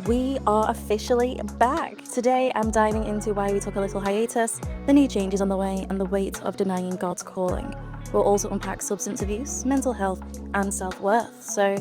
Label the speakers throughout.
Speaker 1: We are officially back. Today I'm diving into why we took a little hiatus, the new changes on the way, and the weight of denying God's calling. We'll also unpack substance abuse, mental health, and self-worth. So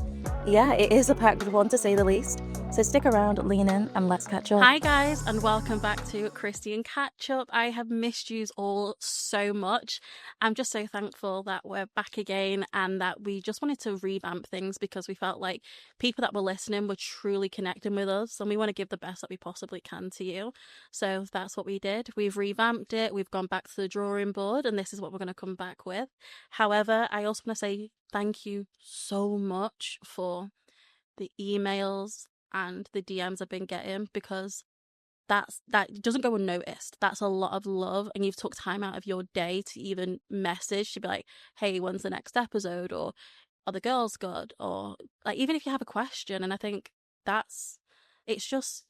Speaker 1: yeah, it is a packed one to say the least. So stick around, lean in, and let's catch up.
Speaker 2: Hi guys, and welcome back to Christian Catch Up. I have missed you all so much. I'm just so thankful that we're back again and that we just wanted to revamp things because we felt like people that were listening were truly connecting with us, and we want to give the best that we possibly can to you. So that's what we did. We've revamped it, we've gone back to the drawing board, and this is what we're going to come back with. However, I also want to say thank you so much for the emails and the DMs I've been getting, because that doesn't go unnoticed. That's a lot of love, and you've took time out of your day to even message to be like, hey, when's the next episode, or are the girls good, or like even if you have a question. And I think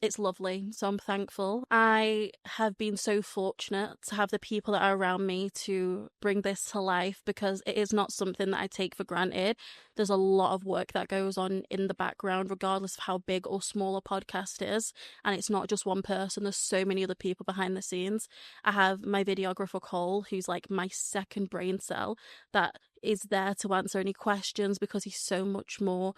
Speaker 2: it's lovely. So I'm thankful. I have been so fortunate to have the people that are around me to bring this to life, because it is not something that I take for granted. There's a lot of work that goes on in the background, regardless of how big or small a podcast is. And it's not just one person. There's so many other people behind the scenes. I have my videographer, Cole, who's like my second brain cell, that is there to answer any questions because he's so much more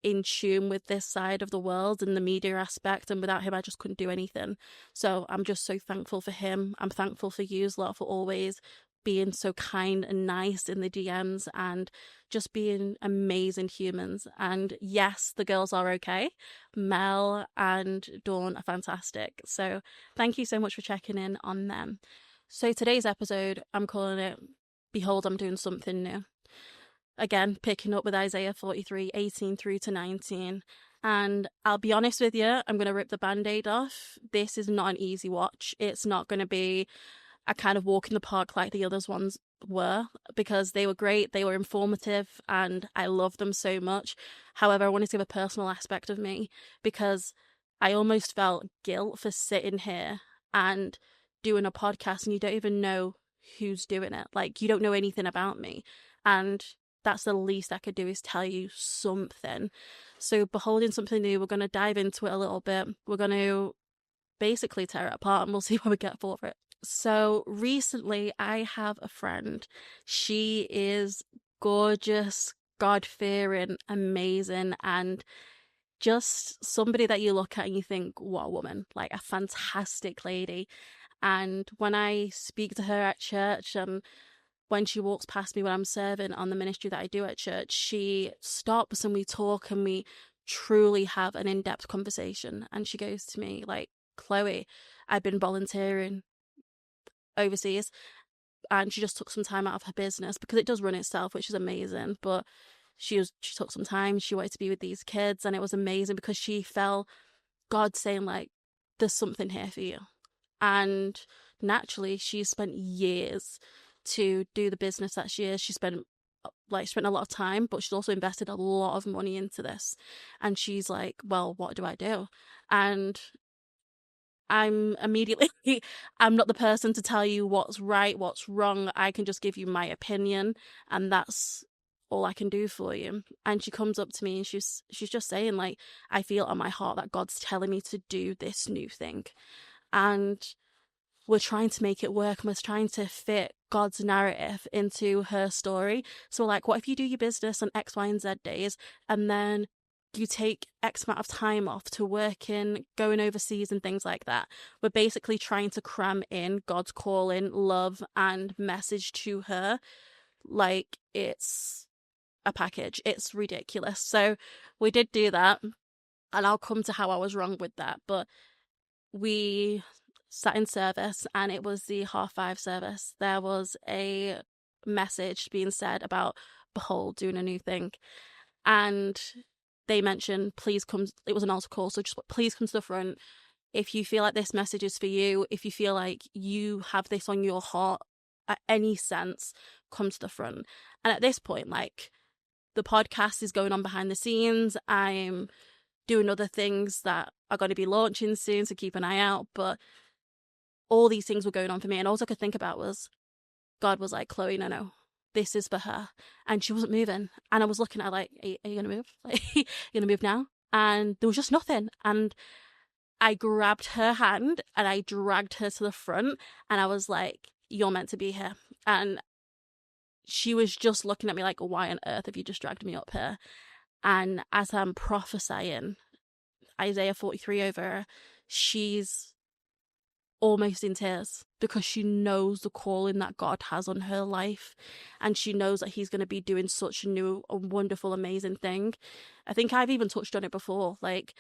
Speaker 2: in tune with this side of the world and the media aspect, and without him I just couldn't do anything. So I'm just so thankful for him. I'm thankful for you lot for always being so kind and nice in the DMs and just being amazing humans. And yes, the girls are okay. Mel and Dawn are fantastic. So thank you so much for checking in on them. So today's episode, I'm calling it Behold, I'm Doing Something New. Again, picking up with Isaiah 43:18 through to 19. And I'll be honest with you, I'm going to rip the Band-Aid off. This is not an easy watch. It's not going to be a kind of walk in the park like the others ones were, because they were great, they were informative, and I love them so much. However, I wanted to give a personal aspect of me, because I almost felt guilt for sitting here and doing a podcast and you don't even know who's doing it. Like, you don't know anything about me. And that's the least I could do, is tell you something. So beholding something new, we're going to dive into it a little bit. We're going to basically tear it apart and we'll see what we get for it. So recently I have a friend. She is gorgeous, God-fearing, amazing, and just somebody that you look at and you think, what a woman, like a fantastic lady. And when I speak to her at church, when she walks past me when I'm serving on the ministry that I do at church, she stops and we talk and we truly have an in-depth conversation. And she goes to me like, Chloe, I've been volunteering overseas, and she just took some time out of her business, because it does run itself, which is amazing. But she took some time. She wanted to be with these kids, and it was amazing because she felt God saying like, there's something here for you. And naturally, she's spent years to do the business that she is. She spent a lot of time, but she's also invested a lot of money into this. And she's like, well, what do I do? And I'm not the person to tell you what's right, what's wrong. I can just give you my opinion, and that's all I can do for you. And she comes up to me and she's just saying like, I feel on my heart that God's telling me to do this new thing. And we're trying to make it work, and we're trying to fit God's narrative into her story. So like, what if you do your business on X, Y, and Z days, and then you take X amount of time off to work in, going overseas and things like that? We're basically trying to cram in God's calling, love, and message to her like it's a package. It's ridiculous. So we did do that, and I'll come to how I was wrong with that. But we sat in service, and it was the 5:30 service. There was a message being said about Behold, doing a new thing. And they mentioned, please come. It was an altar call, so just please come to the front if you feel like this message is for you. If you feel like you have this on your heart at any sense, come to the front. And at this point, like, the podcast is going on behind the scenes. I'm doing other things that are going to be launching soon, so keep an eye out. But all these things were going on for me, and all I could think about was, God was like, Chloe, no, this is for her. And she wasn't moving, and I was looking at her like, are you gonna move? Like, you gonna move now? and there was just nothing. And I grabbed her hand and I dragged her to the front, and I was like, "You're meant to be here." And she was just looking at me like, "Why on earth have you just dragged me up here?" And as I'm prophesying Isaiah 43 over her, she's almost in tears because she knows the calling that God has on her life, and she knows that he's going to be doing such a new, a wonderful, amazing thing. I think I've even touched on it before. Like,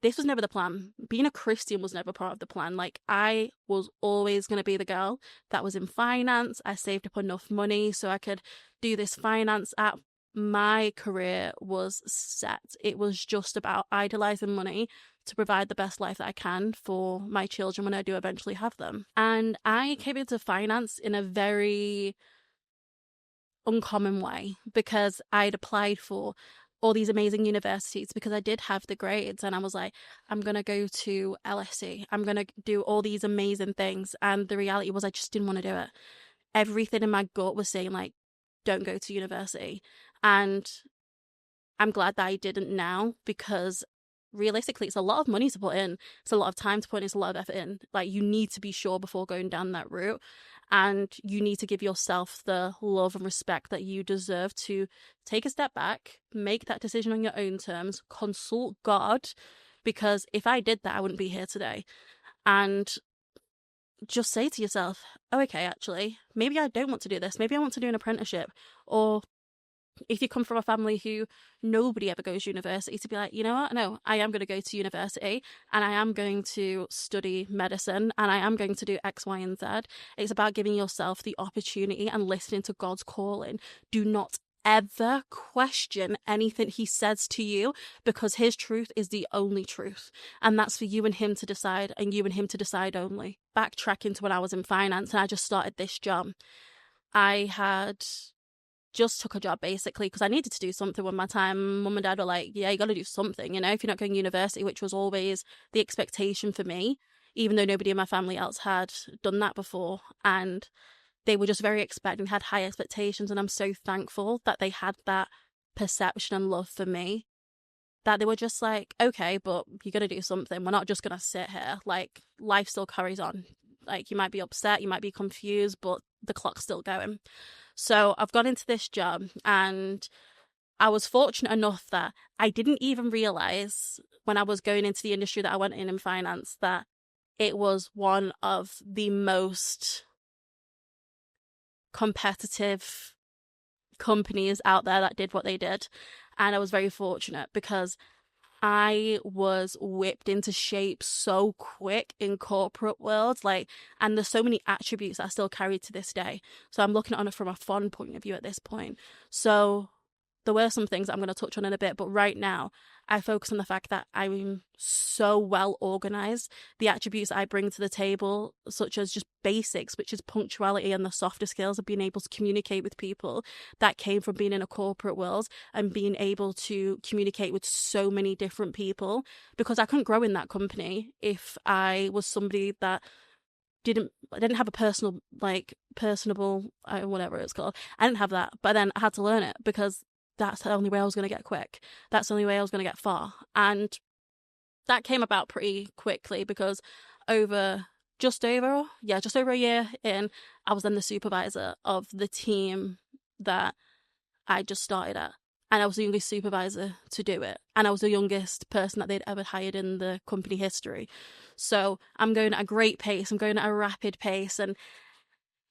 Speaker 2: this was never the plan. Being a Christian was never part of the plan. Like, I was always going to be the girl that was in finance. I saved up enough money so I could do this finance app. My career was set. It was just about idolizing money to provide the best life that I can for my children when I do eventually have them. And I came into finance in a very uncommon way because I'd applied for all these amazing universities because I did have the grades, and I was like, I'm going to go to LSE. I'm going to do all these amazing things. And the reality was I just didn't want to do it. Everything in my gut was saying, like, don't go to university. And I'm glad that I didn't now, because realistically, it's a lot of money to put in. It's a lot of time to put in. It's a lot of effort in. Like, you need to be sure before going down that route. And you need to give yourself the love and respect that you deserve to take a step back, make that decision on your own terms, consult God, because if I did that, I wouldn't be here today. And just say to yourself, oh, okay, actually, maybe I don't want to do this. Maybe I want to do an apprenticeship. Or if you come from a family who nobody ever goes to university, to be like, you know what, no, I am going to go to university and I am going to study medicine and I am going to do X, Y, and Z. It's about giving yourself the opportunity and listening to God's calling. Do not ever question anything he says to you, because his truth is the only truth, and that's for you and him to decide, and you and him to decide only. Backtracking to when I was in finance and I just started this job, I had just took a job basically because I needed to do something with my time. Mum and dad were like, yeah, you got to do something, you know, if you're not going to university, which was always the expectation for me, even though nobody in my family else had done that before. And they were just very expecting, had high expectations. And I'm so thankful that they had that perception and love for me, that they were just like, okay, but you're going to do something. We're not just going to sit here. Like, life still carries on. Like, you might be upset, you might be confused, but the clock's still going. So I've gone into this job, and I was fortunate enough that I didn't even realize when I was going into the industry that I went in finance that it was one of the most competitive companies out there that did what they did. And I was very fortunate because I was whipped into shape so quick in corporate world, like, and there's so many attributes I still carry to this day. So I'm looking at it from a fun point of view at this point. So there were some things I'm going to touch on in a bit, but right now I focus on the fact that I'm so well organized. The attributes I bring to the table, such as just basics, which is punctuality and the softer skills of being able to communicate with people, that came from being in a corporate world and being able to communicate with so many different people, because I couldn't grow in that company if I was somebody that I didn't have a personable, whatever it's called. I didn't have that, but then I had to learn it because that's the only way I was going to get quick. That's the only way I was going to get far. And that came about pretty quickly because just over a year in, I was then the supervisor of the team that I just started at. And I was the youngest supervisor to do it. And I was the youngest person that they'd ever hired in the company history. So I'm going at a great pace. I'm going at a rapid pace. And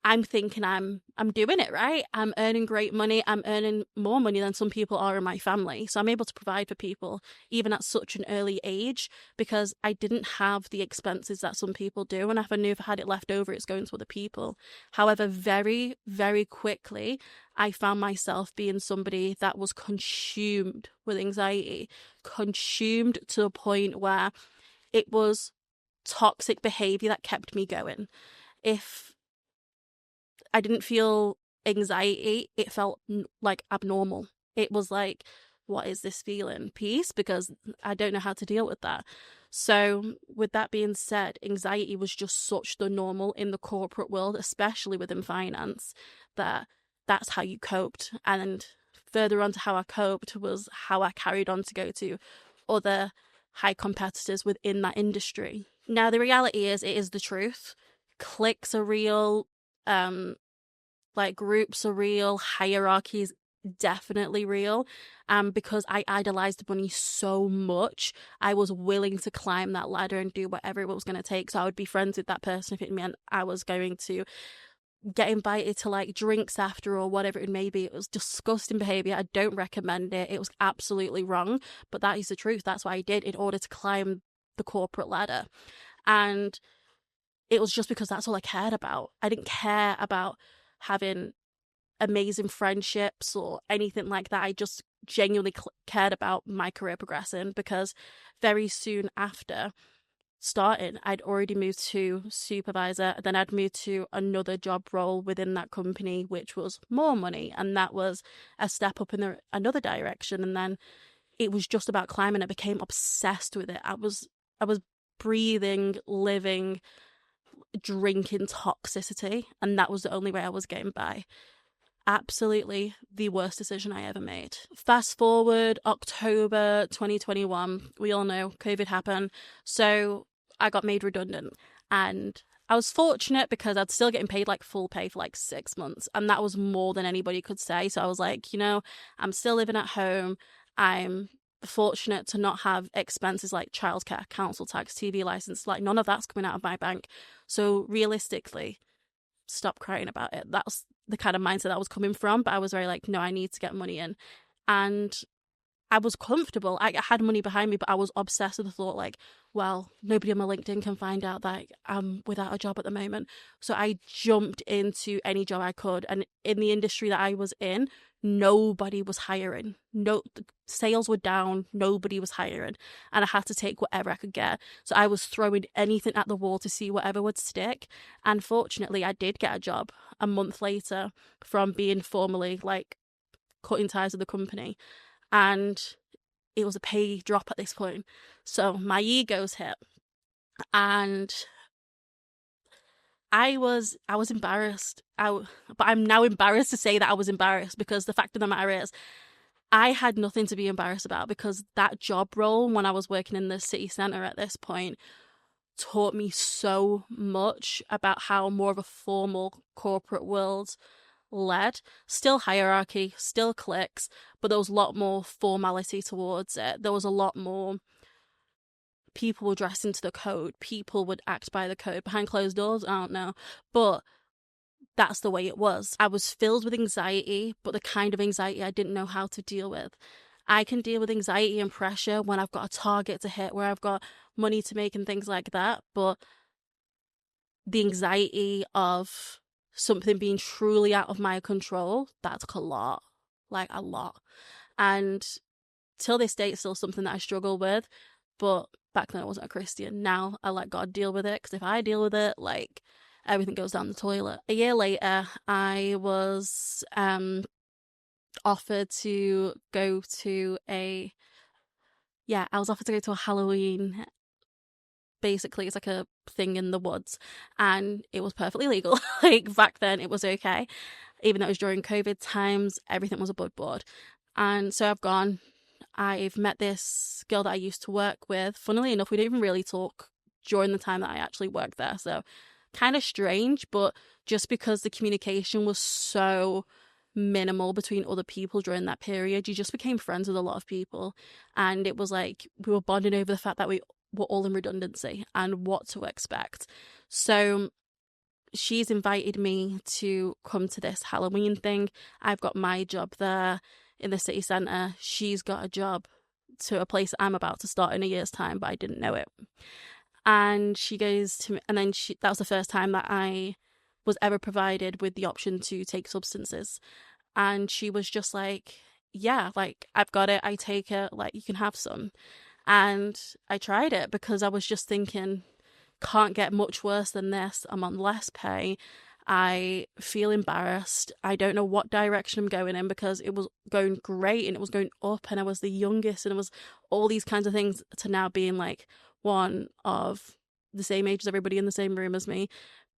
Speaker 2: I'm thinking I'm doing it right. I'm earning great money. I'm earning more money than some people are in my family. So I'm able to provide for people even at such an early age, because I didn't have the expenses that some people do. And if I knew if I had it left over, it's going to other people. However, very, very quickly, I found myself being somebody that was consumed with anxiety, consumed to a point where it was toxic behavior that kept me going. If I didn't feel anxiety, it felt like abnormal. It was like, what is this feeling? Peace? Because I don't know how to deal with that. So with that being said, anxiety was just such the normal in the corporate world, especially within finance, that's how you coped. And further on to how I coped was how I carried on to go to other high competitors within that industry. Now, the reality is, it is the truth. Cliques are real, like groups are real, hierarchies definitely real. Because I idolized money so much, I was willing to climb that ladder and do whatever it was going to take. So I would be friends with that person if it meant I was going to get invited to like drinks after or whatever it may be. It was disgusting behavior. I don't recommend it. It was absolutely wrong, but that is the truth. That's what I did in order to climb the corporate ladder. And it was just because that's all I cared about. I didn't care about having amazing friendships or anything like that. I just genuinely cared about my career progressing, because very soon after starting, I'd already moved to supervisor. Then I'd moved to another job role within that company, which was more money, and that was a step up in another direction. And then it was just about climbing. I became obsessed with it. I was breathing, living, drinking toxicity, and that was the only way I was getting by. Absolutely the worst decision I ever made. Fast forward October 2021, we all know COVID happened, so I got made redundant. And I was fortunate because I'd still getting paid like full pay for like 6 months, and that was more than anybody could say. So I was like, I'm still living at home. I'm fortunate to not have expenses like childcare, council tax, TV license, like none of that's coming out of my bank. So realistically, stop crying about it. That's the kind of mindset that I was coming from. But I was very like, no, I need to get money in. And I was comfortable. I had money behind me, but I was obsessed with the thought like, well, nobody on my LinkedIn can find out that I'm without a job at the moment. So I jumped into any job I could. And in the industry that I was in, nobody was hiring. No, sales were down. Nobody was hiring. And I had to take whatever I could get. So I was throwing anything at the wall to see whatever would stick. And fortunately, I did get a job a month later from being formally like cutting ties with the company. And it was a pay drop at this point. So my ego's hit. And I was embarrassed. But I'm now embarrassed to say that I was embarrassed, because the fact of the matter is, I had nothing to be embarrassed about, because that job role when I was working in the city centre at this point taught me so much about how more of a formal corporate world led. Still hierarchy, still cliques, but there was a lot more formality towards it. There was a lot more people would dress into the code. People would act by the code. Behind closed doors, I don't know. But that's the way it was. I was filled with anxiety, but the kind of anxiety I didn't know how to deal with. I can deal with anxiety and pressure when I've got a target to hit, where I've got money to make and things like that. But the anxiety of something being truly out of my control, that took a lot. Like a lot. And till this day, it's still something that I struggle with. But back then I wasn't a Christian. Now I let God deal with it, because if I deal with it, like, everything goes down the toilet. A year later, I was offered to go to a Halloween. Basically, it's like a thing in the woods, and it was perfectly legal. Like, back then it was okay, even though it was during COVID times. Everything was above board. And so I've gone. I've met this girl that I used to work with. Funnily enough, we didn't even really talk during the time that I actually worked there, so kind of strange. But just because the communication was so minimal between other people during that period, you just became friends with a lot of people. And it was like we were bonding over the fact that we were all in redundancy and what to expect. So she's invited me to come to this Halloween thing. I've got my job there in the city centre. She's got a job to a place I'm about to start in a year's time, but I didn't know it. And she goes to me, and then that was the first time that I was ever provided with the option to take substances. And she was just like, yeah, like, I've got it, I take it, like, you can have some. And I tried it because I was just thinking, can't get much worse than this. I'm on less pay. I feel embarrassed. I don't know what direction I'm going in, because it was going great and it was going up, and I was the youngest, and it was all these kinds of things, to now being like one of the same age as everybody in the same room as me,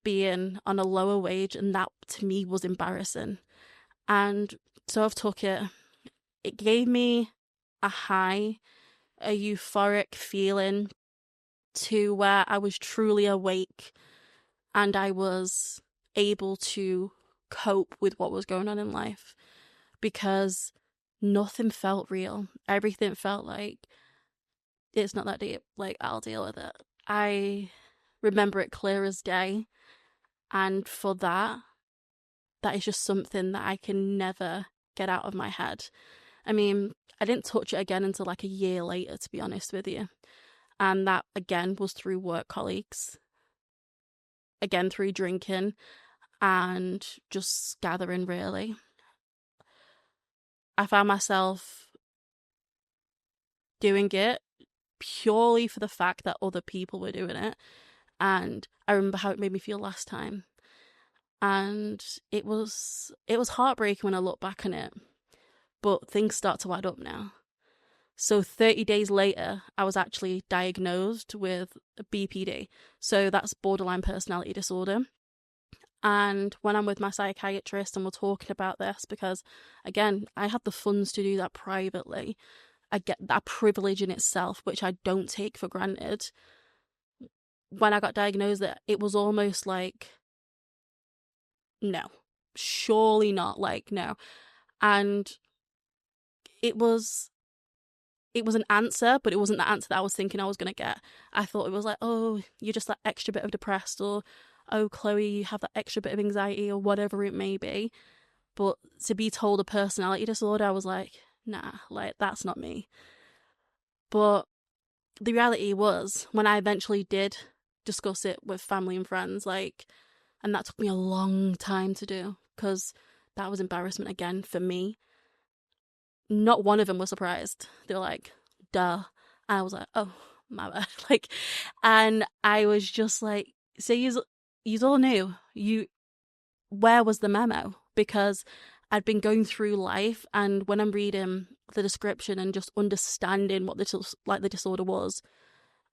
Speaker 2: being on a lower wage. And that to me was embarrassing. And so I've took it. It gave me a high a euphoric feeling to where I was truly awake and I was able to cope with what was going on in life, because nothing felt real. Everything felt like it's not that deep. Like, I'll deal with it. I remember it clear as day. And for that is just something that I can never get out of my head. I mean, I didn't touch it again until like a year later, to be honest with you. And that, again, was through work colleagues, again, through drinking and just gathering, really. I found myself doing it purely for the fact that other people were doing it. And I remember how it made me feel last time. And it was heartbreaking when I look back on it. But things start to add up now. So 30 days later, I was actually diagnosed with BPD. So that's borderline personality disorder. And when I'm with my psychiatrist and we're talking about this, because again, I had the funds to do that privately, I get that privilege in itself, which I don't take for granted. When I got diagnosed, it was almost like, no, surely not, like, no. And it was an answer, but it wasn't the answer that I was thinking I was going to get. I thought it was like, oh, you're just that extra bit of depressed, or, oh, Chloe, you have that extra bit of anxiety, or whatever it may be. But to be told a personality disorder, I was like, nah, like, that's not me. But the reality was, when I eventually did discuss it with family and friends, like, and that took me a long time to do, because that was embarrassment again for me. Not one of them was surprised. They were like, duh. And I was like, oh, my bad. Like, and I was just like, so you all knew. Where was the memo? Because I'd been going through life, and when I'm reading the description and just understanding what the disorder was,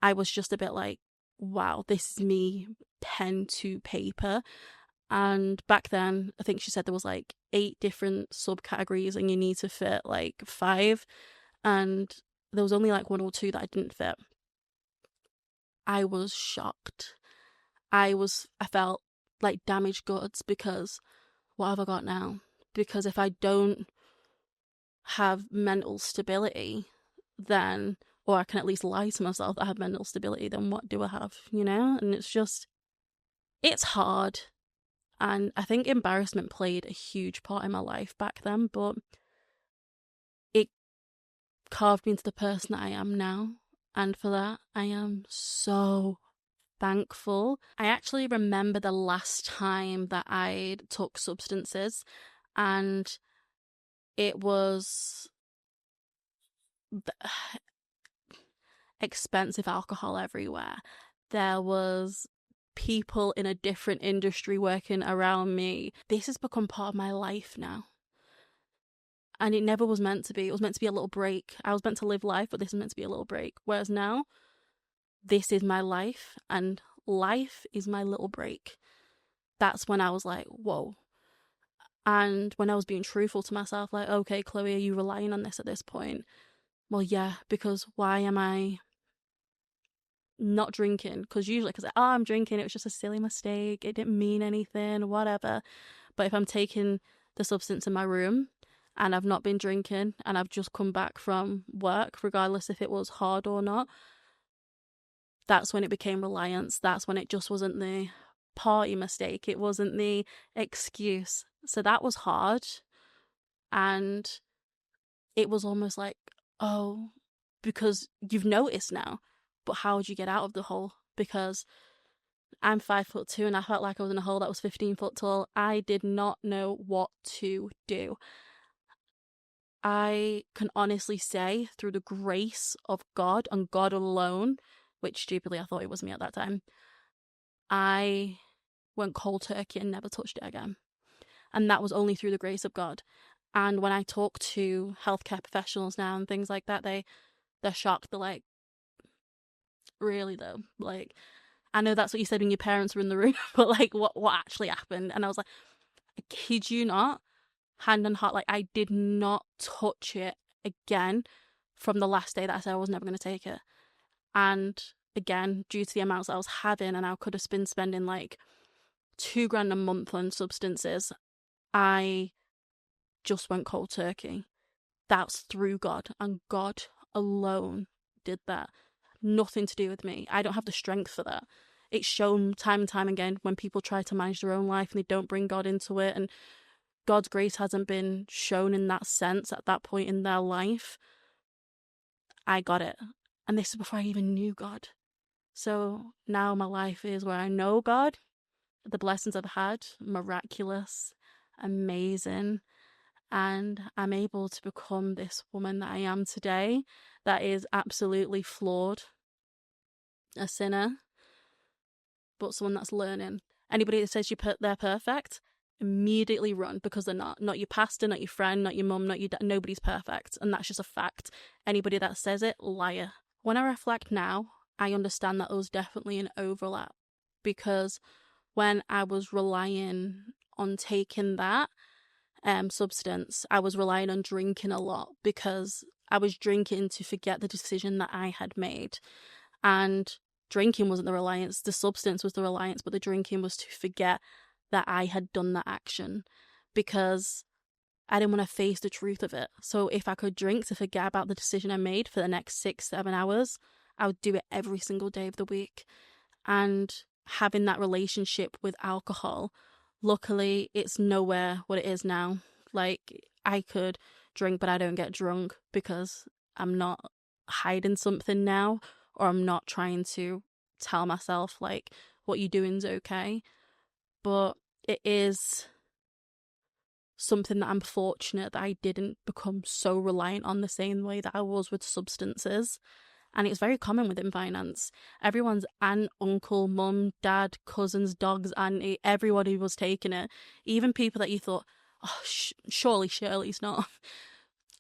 Speaker 2: I was just a bit like, wow, this is me, pen to paper. And back then, I think she said there was like 8 different subcategories and you need to fit like 5. And there was only like 1 or 2 that I didn't fit. I was shocked. I felt like damaged goods, because what have I got now? Because if I don't have mental stability, then, or I can at least lie to myself that I have mental stability, then what do I have, you know? And it's hard. And I think embarrassment played a huge part in my life back then, but it carved me into the person that I am now. And for that, I am so thankful. I actually remember the last time that I took substances, and it was expensive alcohol everywhere. There was people in a different industry working around me. This has become part of my life now. And it never was meant to be. It was meant to be a little break. I was meant to live life, but this is meant to be a little break. Whereas now, this is my life, and life is my little break. That's when I was like, whoa. And when I was being truthful to myself, like, okay, Chloe, are you relying on this at this point? Well, yeah, because why am I not drinking? Because usually, I'm drinking, it was just a silly mistake, it didn't mean anything, whatever. But if I'm taking the substance in my room and I've not been drinking and I've just come back from work, regardless if it was hard or not, that's when it became reliance. That's when it just wasn't the party mistake, it wasn't the excuse. So that was hard. And it was almost like, oh, because you've noticed now, but how would you get out of the hole? Because I'm 5'2" and I felt like I was in a hole that was 15 foot tall. I did not know what to do. I can honestly say, through the grace of God and God alone, which stupidly I thought it was me at that time, I went cold turkey and never touched it again. And that was only through the grace of God. And when I talk to healthcare professionals now and things like that, they're shocked. They're like, really though? Like, I know that's what you said when your parents were in the room, but like, what actually happened? And I was like, I kid you not, hand on heart, like, I did not touch it again from the last day that I said I was never going to take it. And again, due to the amounts that I was having, and I could have been spending like $2,000 a month on substances, I just went cold turkey. That's through God, and God alone did that. Nothing to do with me. I don't have the strength for that. It's shown time and time again when people try to manage their own life and they don't bring God into it, and God's grace hasn't been shown in that sense at that point in their life. I got it. And this is before I even knew God. So now my life is where I know God. The blessings I've had, miraculous, amazing. And I'm able to become this woman that I am today, that is absolutely flawed, a sinner, but someone that's learning. Anybody that says they're perfect, immediately run, because they're not. Not your pastor, not your friend, not your mum, not your dad. Nobody's perfect, and that's just a fact. Anybody that says it, liar. When I reflect now, I understand that there was definitely an overlap, because when I was relying on taking that substance, I was relying on drinking a lot, because I was drinking to forget the decision that I had made. And drinking wasn't the reliance, the substance was the reliance, but the drinking was to forget that I had done that action, because I didn't want to face the truth of it. So if I could drink to forget about the decision I made for the next 6-7 hours, I would do it every single day of the week. And having that relationship with alcohol, luckily it's nowhere what it is now. Like, I could drink, but I don't get drunk, because I'm not hiding something now, or I'm not trying to tell myself like what you're doing is okay. But it is something that I'm fortunate that I didn't become so reliant on the same way that I was with substances. And it's very common within finance. Everyone's aunt, uncle, mum, dad, cousins, dogs, auntie, everybody was taking it. Even people that you thought, oh, surely Shirley's not.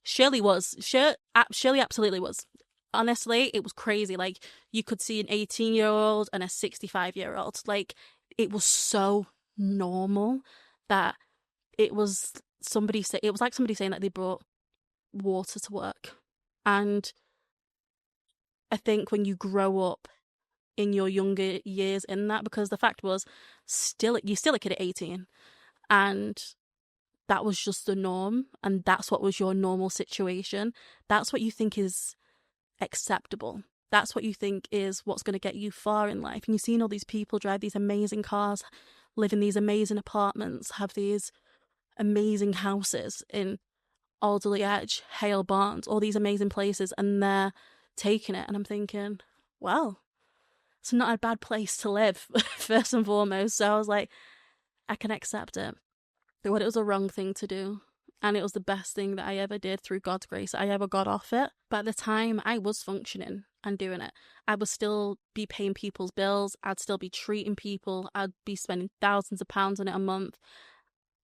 Speaker 2: Shirley was. Shirley absolutely was. Honestly, it was crazy. Like, you could see an 18-year-old and a 65-year-old. Like, it was so normal that it was it was like somebody saying that they brought water to work. And I think when you grow up in your younger years in that, because the fact was, you're still a kid at 18, and that was just the norm, and that's what was your normal situation. That's what you think is acceptable. That's what you think is what's going to get you far in life. And you've seen all these people drive these amazing cars, live in these amazing apartments, have these amazing houses in Alderley Edge, Hale Barnes, all these amazing places, and they're taking it. And I'm thinking, well, it's not a bad place to live, first and foremost. So I was like, I can accept it. But it was a wrong thing to do. And it was the best thing that I ever did through God's grace. I ever got off it. But at the time, I was functioning and doing it. I would still be paying people's bills. I'd still be treating people. I'd be spending thousands of pounds on it a month.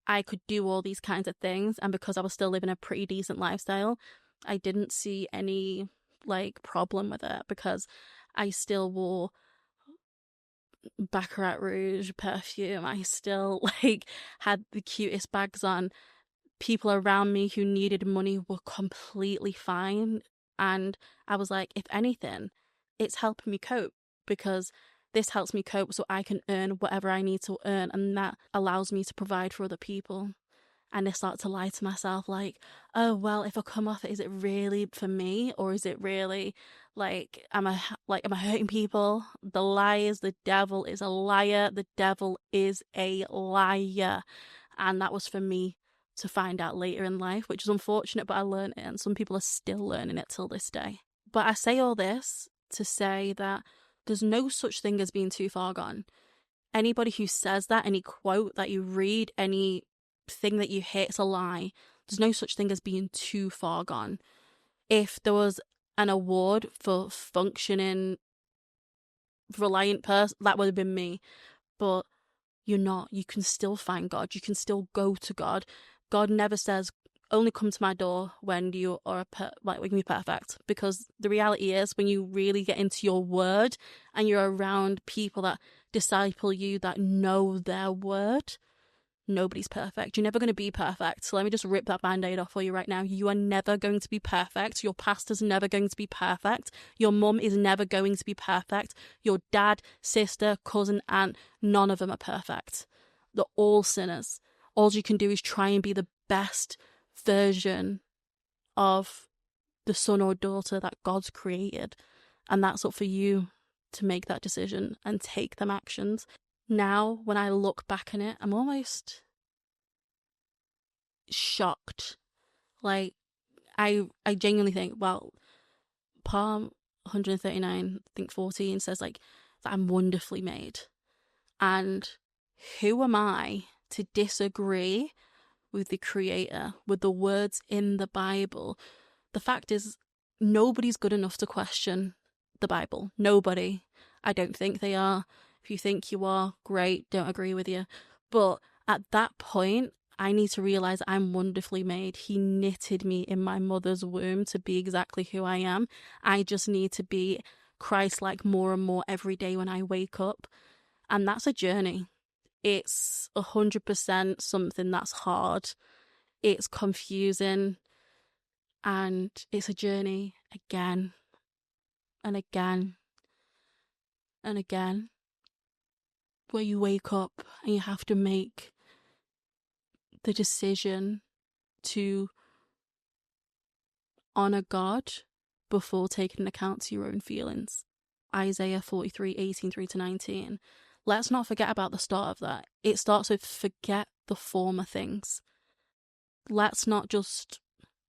Speaker 2: I could do all these kinds of things. And because I was still living a pretty decent lifestyle, I didn't see any problem with it, because I still wore Baccarat Rouge perfume. I still had the cutest bags on. People around me who needed money were completely fine. And I was like, if anything, it's helping me cope, because this helps me cope so I can earn whatever I need to earn, and that allows me to provide for other people. And I start to lie to myself like, oh, well, if I come off it, is it really for me? Or is it really am I hurting people? The devil is a liar. The devil is a liar. And that was for me to find out later in life, which is unfortunate, but I learned it, and some people are still learning it till this day. But I say all this to say that there's no such thing as being too far gone. Anybody who says that, any quote that you read, any thing that you hear, it's a lie. There's no such thing as being too far gone. If there was an award for functioning reliant person, that would have been me. But you're not. You can still find God. You can still go to God. God never says, only come to my door when you are when you're perfect. Because the reality is, when you really get into your word and you're around people that disciple you, that know their word, Nobody's perfect. You're never going to be perfect. So let me just rip that band-aid off for you right now. You are never going to be perfect. Your pastor's never going to be perfect. Your mum is never going to be perfect. Your dad, sister, cousin, aunt, none of them are perfect. They're all sinners. All you can do is try and be the best version of the son or daughter that God's created. And that's up for you to make that decision and take them actions. Now, when I look back on it, I'm almost shocked. Like, I genuinely think, well, Psalm 139, I think 14 says, like, that I'm wonderfully made. And who am I to disagree with the Creator, with the words in the Bible? The fact is, nobody's good enough to question the Bible. Nobody. I don't think they are. If you think you are, great, don't agree with you. But at that point, I need to realize I'm wonderfully made. He knitted me in my mother's womb to be exactly who I am. I just need to be Christ-like more and more every day when I wake up. And that's a journey. It's 100% something that's hard. It's confusing. And it's a journey again and again and again, where you wake up and you have to make the decision to honour God before taking account to your own feelings. Isaiah 43:18-19. Let's not forget about the start of that. It starts with forget the former things. Let's not just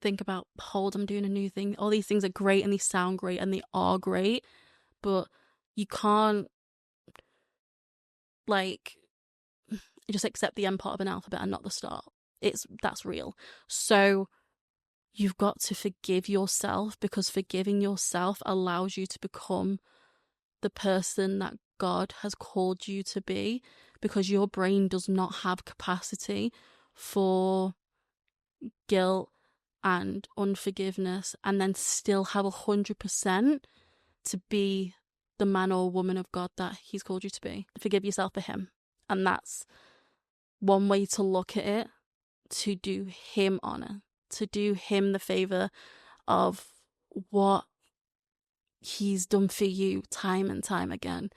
Speaker 2: think about, hold, I'm doing a new thing. All these things are great and they sound great and they are great, but you can't, like, just accept the end part of an alphabet and not the start. That's real. So you've got to forgive yourself, because forgiving yourself allows you to become the person that God has called you to be, because your brain does not have capacity for guilt and unforgiveness and then still have 100% to be the man or woman of God that he's called you to be. Forgive yourself for him. And that's one way to look at it, to do him honor, to do him the favor of what he's done for you time and time again.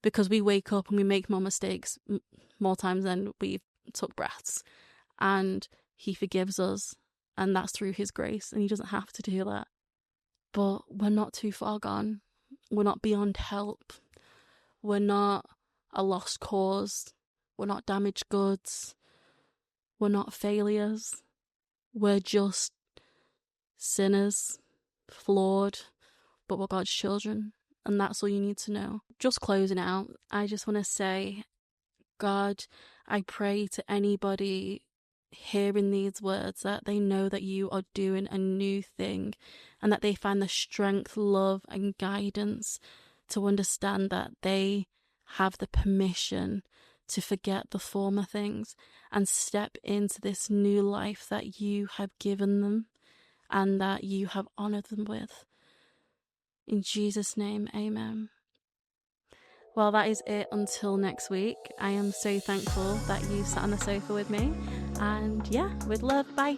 Speaker 2: Because we wake up and we make more mistakes more times than we've took breaths. And he forgives us, and that's through his grace, and he doesn't have to do that. But we're not too far gone. We're not beyond help. We're not a lost cause. We're not damaged goods. We're not failures. We're just sinners, flawed, but we're God's children. And that's all you need to know. Just closing out, I just want to say, God, I pray to anybody hearing these words that they know that you are doing a new thing, and that they find the strength, love, and guidance to understand that they have the permission to forget the former things and step into this new life that you have given them and that you have honoured them with. In Jesus' name, amen. Well, that is it until next week. I am so thankful that you sat on the sofa with me. And yeah, with love, bye.